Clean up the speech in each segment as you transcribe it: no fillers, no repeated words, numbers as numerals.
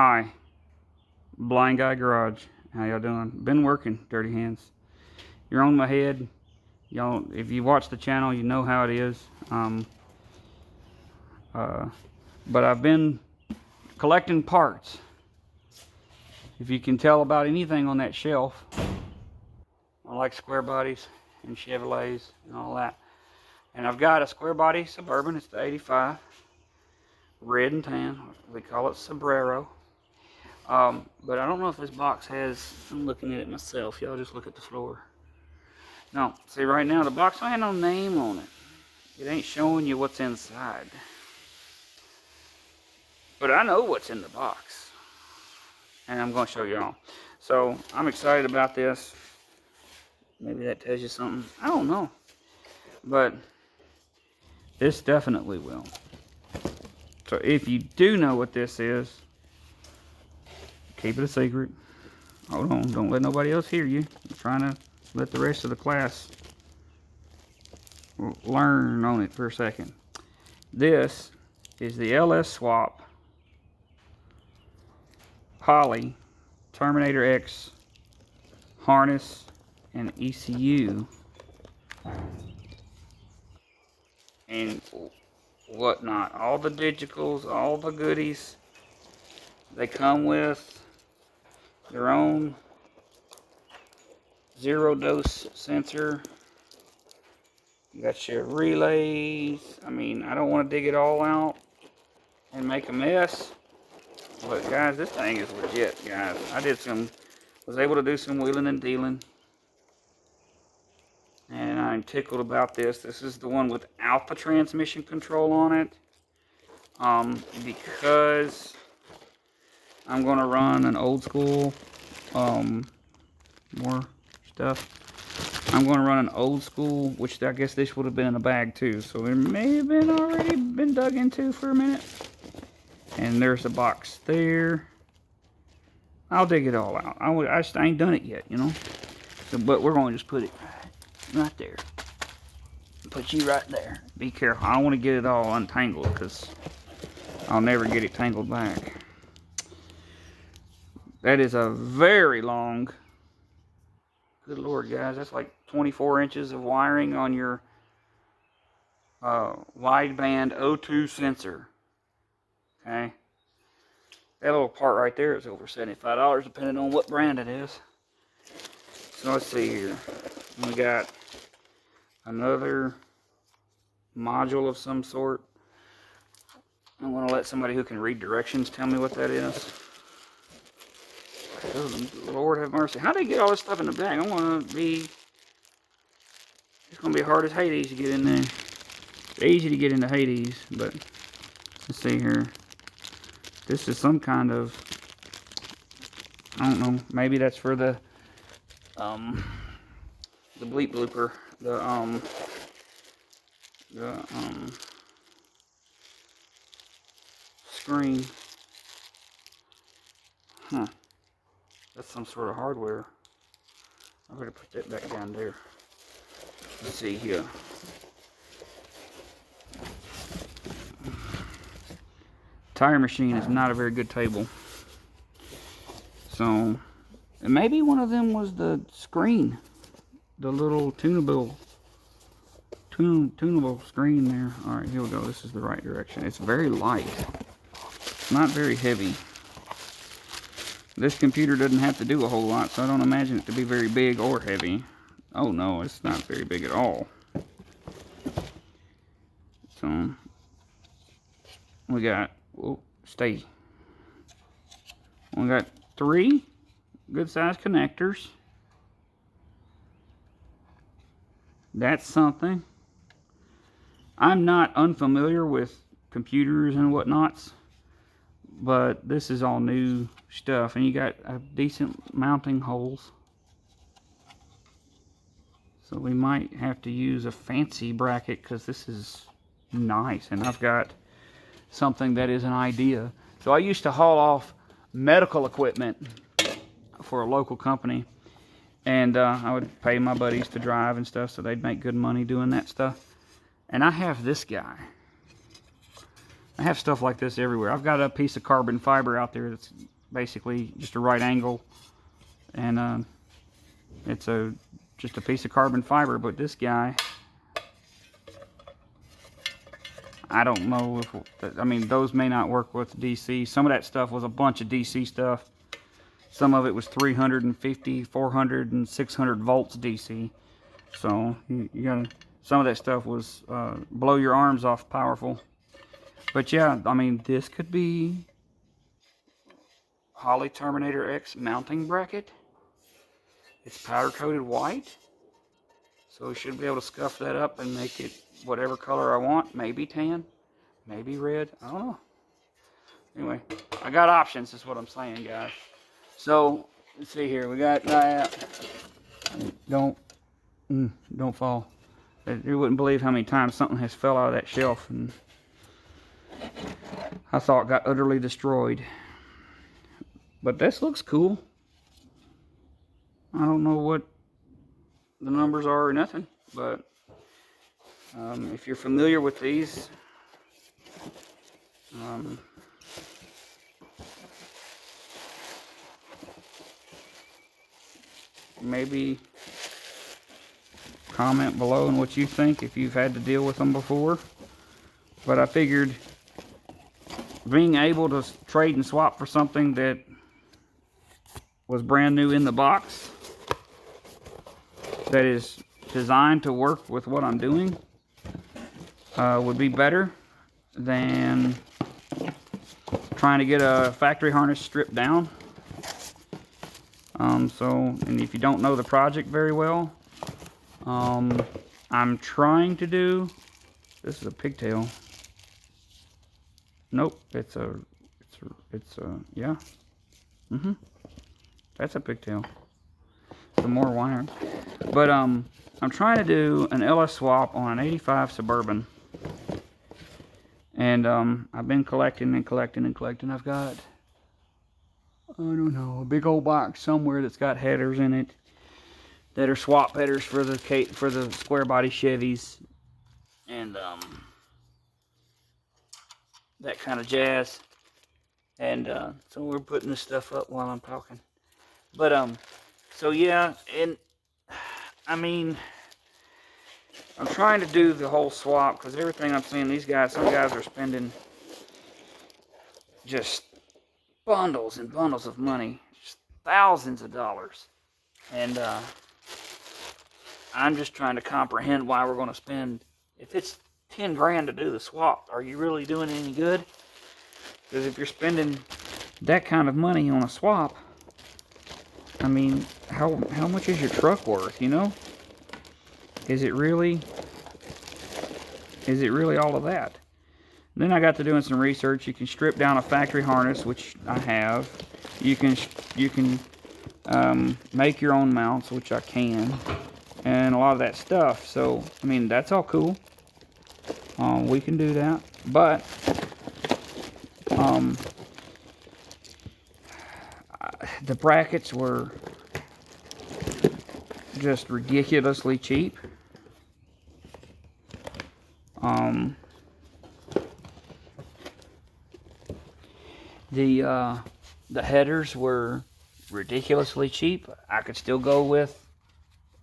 Hi, Blind Guy Garage. How y'all doing? Been working, dirty hands. You're on my head. Y'all, if you watch the channel, you know how it is. But I've been collecting parts. If you can tell about anything on that shelf, I like square bodies and Chevrolets and all that. And I've got a square body Suburban. It's the 85, red and tan. We call it Sombrero. But I don't know if this box has, I'm looking at it myself. Y'all just look at the floor. No, see right now the box don't have no name on it. It ain't showing you what's inside. But I know what's in the box. And I'm going to show y'all. So I'm excited about this. Maybe that tells you something. I don't know. But this definitely will. So if you do know what this is, keep it a secret. Hold on, don't let nobody else hear you. I'm trying to let the rest of the class learn on it for a second. This is the LS Swap Holley Terminator X harness and ECU and whatnot. All the digitals, all the goodies. They come with their own zero dose sensor. You got your relays. I mean, I don't want to dig it all out and make a mess. But guys, this thing is legit, guys. Was able to do some wheeling and dealing. And I'm tickled about this. This is the one without the transmission control on it. Because I'm going to run an old school, more stuff. I'm going to run an old school, which I guess this would have been in a bag too. So it may have been already been dug into for a minute. And there's a box there. I'll dig it all out. I ain't done it yet, you know. So, but we're going to just put it right there. Put you right there. Be careful. I don't want to get it all untangled because I'll never get it tangled back. That is a very long, good Lord, guys, that's like 24 inches of wiring on your wideband O2 sensor. Okay. That little part right there is over $75, depending on what brand it is. So let's see here. We got another module of some sort. I'm going to let somebody who can read directions tell me what that is. Oh, Lord have mercy. How do they get all this stuff in the bag? It's going to be hard as Hades to get in there. It's easy to get into Hades, but let's see here. This is some kind of, I don't know, maybe that's for the bleep blooper, the screen. Huh. That's some sort of hardware. I better put that back down there. Let's see here. Tire machine is not a very good table. So, maybe one of them was the screen. The little tunable screen there. Alright, here we go. This is the right direction. It's very light. Not very heavy. This computer doesn't have to do a whole lot, so I don't imagine it to be very big or heavy. Oh no, it's not very big at all. So, we got, oh, stay. We got 3 good sized connectors. That's something. I'm not unfamiliar with computers and whatnots, but this is all new stuff. And you got decent mounting holes. So we might have to use a fancy bracket because this is nice. And I've got something that is an idea. So I used to haul off medical equipment for a local company. And I would pay my buddies to drive and stuff, so they'd make good money doing that stuff. And I have this guy. I have stuff like this everywhere. I've got a piece of carbon fiber out there that's basically just a right angle, and it's just a piece of carbon fiber. But this guy, I don't know if, I mean, those may not work with DC. Some of that stuff was a bunch of DC stuff. Some of it was 350, 400, and 600 volts DC. So you gotta, some of that stuff was blow your arms off powerful. But yeah, I mean, this could be Holley Terminator X mounting bracket. It's powder coated white, so we should be able to scuff that up and make it whatever color I want. Maybe tan, maybe red, I don't know. Anyway, I got options is what I'm saying, guys. So let's see here, we got that. Don't fall. You wouldn't believe how many times something has fell out of that shelf and I thought got utterly destroyed. But this looks cool. I don't know what the numbers are or nothing, but if you're familiar with these, maybe comment below on what you think if you've had to deal with them before. But I figured being able to trade and swap for something that was brand new in the box, that is designed to work with what I'm doing, would be better than trying to get a factory harness stripped down. And if you don't know the project very well, I'm trying to do, this is a pigtail. Nope, it's a, yeah. That's a pigtail. Some more wire. But, I'm trying to do an LS swap on an 85 Suburban. And, I've been collecting and collecting and collecting. I've got, I don't know, a big old box somewhere that's got headers in it that are swap headers for the square body Chevys. And, that kind of jazz. And so we're putting this stuff up while I'm talking. But so yeah, and I mean, I'm trying to do the whole swap because everything I'm seeing, these guys, some guys are spending just bundles and bundles of money, just thousands of dollars. And I'm just trying to comprehend why we're going to spend, if it's 10 grand to do the swap, are you really doing any good? Because if you're spending that kind of money on a swap, I mean, how much is your truck worth, you know? Is it really all of that? Then I got to doing some research. You can strip down a factory harness, which I have. You can make your own mounts, which I can, and a lot of that stuff. So I mean, that's all cool. We can do that, but the brackets were just ridiculously cheap. The headers were ridiculously cheap. I could still go with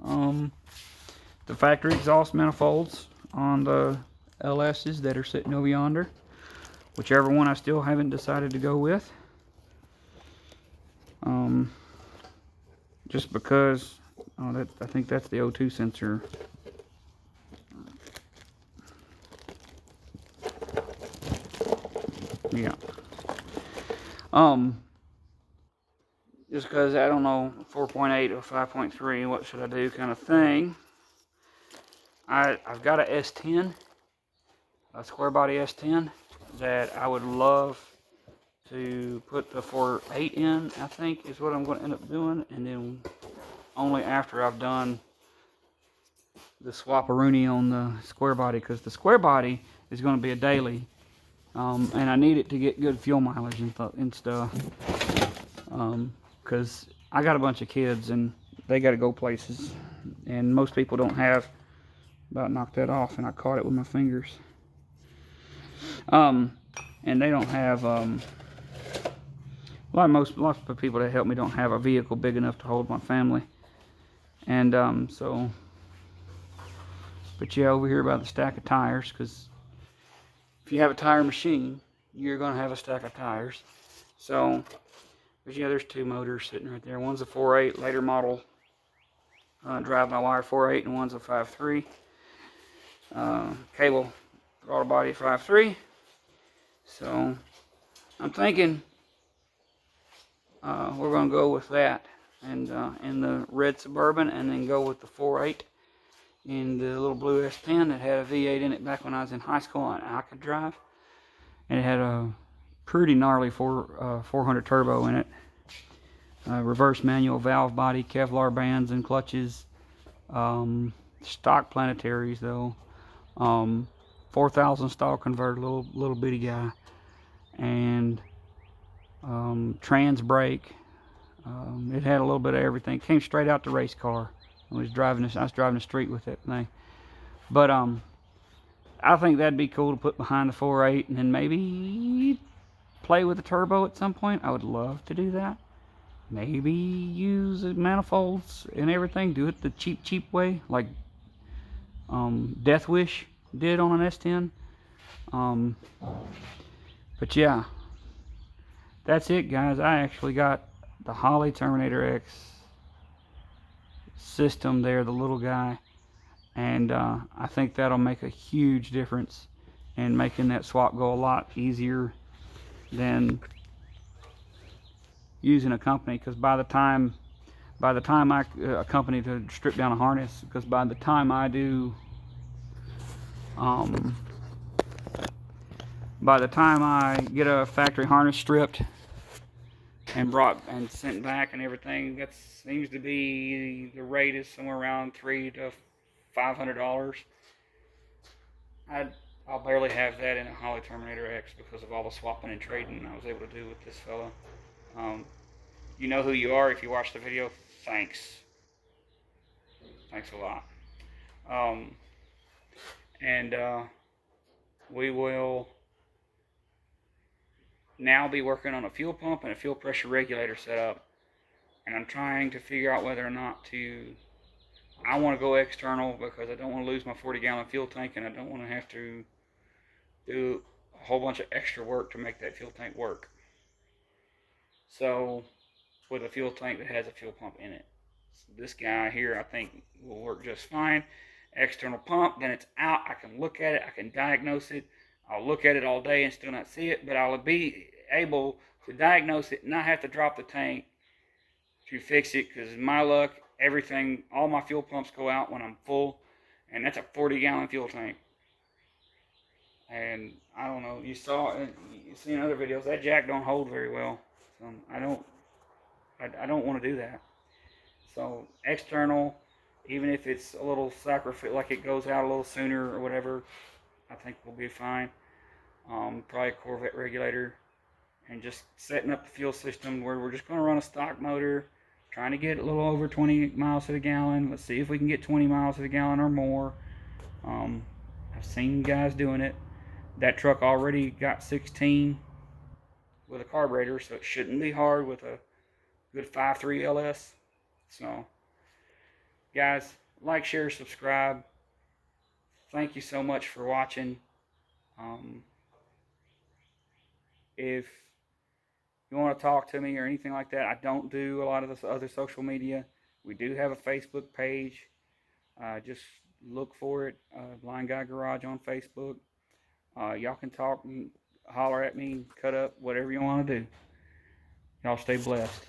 the factory exhaust manifolds on the LS's that are sitting over yonder. Whichever one I still haven't decided to go with. Just because, I think that's the O2 sensor. Yeah. Just because, I don't know, 4.8 or 5.3, what should I do kind of thing. I've got a S10, a square body S10, that I would love to put the 4.8 in, I think is what I'm going to end up doing, and then only after I've done the swap-a-rooney on the square body, because the square body is going to be a daily, and I need it to get good fuel mileage and stuff, because I got a bunch of kids and they got to go places, and most people don't have. About knocked that off, and I caught it with my fingers. and they don't have most of the people that help me don't have a vehicle big enough to hold my family, and so. But yeah, over here by the stack of tires, because if you have a tire machine, you're gonna have a stack of tires. So, but yeah, there's two motors sitting right there. One's a 4.8 later model drive-by-wire 4.8, and one's a 5.3 cable throttle body 5.3. So I'm thinking we're gonna go with that, and in the red Suburban, and then go with the 4.8 in the little blue S10 that had a V8 in it back when I was in high school, and I could drive, and it had a pretty gnarly 400 turbo in it. Reverse manual valve body, Kevlar bands and clutches, stock planetaries though, 4,000 stall converter, little bitty guy, and trans brake. It had a little bit of everything. It came straight out the race car. I was driving the street with that thing. But I think that'd be cool to put behind the 4.8, and then maybe play with the turbo at some point. I would love to do that. Maybe use manifolds and everything. Do it the cheap way, like Death Wish did on an S10. But yeah, that's it, guys. I actually got the Holley Terminator X system there, the little guy, and I think that'll make a huge difference in making that swap go a lot easier than using a company, because by the time a company to strip down a harness, because by the time I do by the time I get a factory harness stripped and brought and sent back and everything, that seems to be the rate is somewhere around $300 to $500. I'll barely have that in a Holley Terminator X because of all the swapping and trading I was able to do with this fella. You know who you are if you watch the video. Thanks a lot. We will now be working on a fuel pump and a fuel pressure regulator setup, and I'm trying to figure out whether or not I want to go external, because I don't want to lose my 40-gallon fuel tank, and I don't want to have to do a whole bunch of extra work to make that fuel tank work. So, with a fuel tank that has a fuel pump in it, this guy here I think will work just fine. External pump, then it's out. I can look at it, I can diagnose it. I'll look at it all day and still not see it, but I'll be able to diagnose it and not have to drop the tank to fix it, because my luck, all my fuel pumps go out when I'm full, and that's a 40-gallon fuel tank. And I don't know, you see in other videos, that jack don't hold very well. So I don't want to do that. So external, even if it's a little sacrifice, like it goes out a little sooner or whatever, I think we'll be fine. Probably a Corvette regulator, and just setting up the fuel system where we're just going to run a stock motor, trying to get a little over 20 miles to the gallon. Let's see if we can get 20 miles to the gallon or more. I've seen guys doing it. That truck already got 16 with a carburetor, so it shouldn't be hard with a good 5.3 LS. So, guys, like, share, subscribe. Thank you so much for watching. If you want to talk to me or anything like that, I don't do a lot of this other social media. We do have a Facebook page. Just look for it, Blind Guy Garage on Facebook. Y'all can talk and holler at me, cut up, whatever you want to do. Y'all stay blessed.